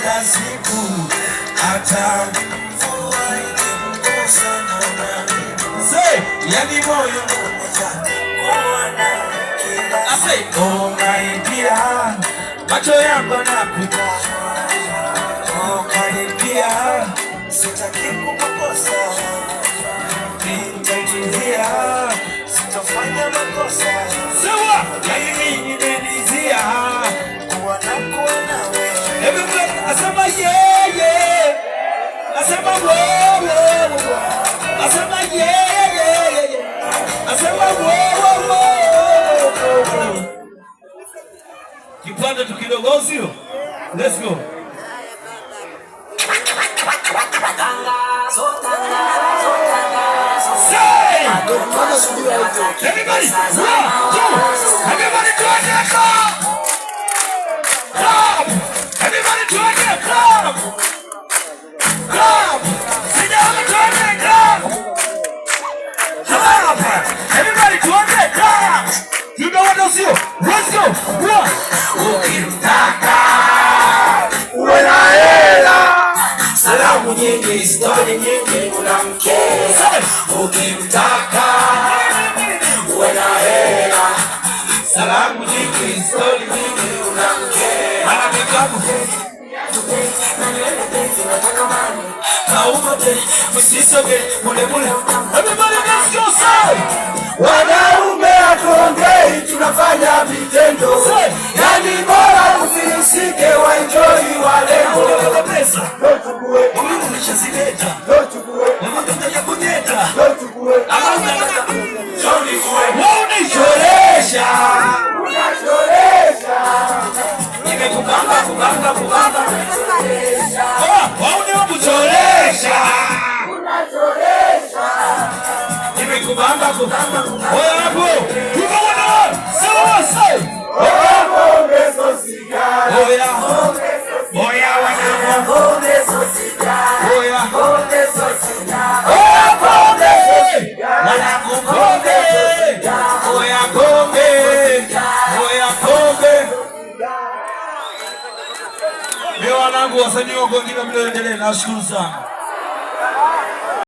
kila siku, hata yani moyo karibia, macho yangu yanapita, karibia, sitaki kukukosa, nitajutia, sitafanya makosa, sawa, yani nimenizia kuwa nawe. Everybody asema yeah yeah, asema wow wow wow, asema yeah yeah yeah, asema wow wow wow. Kipande tu kidogo sio? Let's go. Say! Everybody! Everybody join the club! Club! Everybody join the club! Club! Sit down and join the club! Club! Everybody join the club! You know what else you? Let's go! One! Ukimtaka uwe na hela, salamu nyingi, stori nyingi, unamkera. Ukimtaka uwe na hela, salamu nyingi, stori nyingi, unamkera. Anapikamu kaumote, msisoge, mule mule. Everybody let's go say! Wanaume hatuongei, tunafanya vitendo. Yani bora usinisike, waenjoy walengo. Lochukue, umeshazileta. Lochukue, mambo ya kunyeta. Lochukue, unichoresha. Unachoresha. Nimekupanga, kupanga. Unichoresha. Unachoresha. Nimekupanga. Oya hapo. Tukaona. Sawa sawa. Oya wana pombe sosika. Oya pombe sosika. Oya pombe. Wana pombe. Oya pombe. Oya pombe. Leo wanangu wasanii wako ngine mnaendelea, nashukuru sana.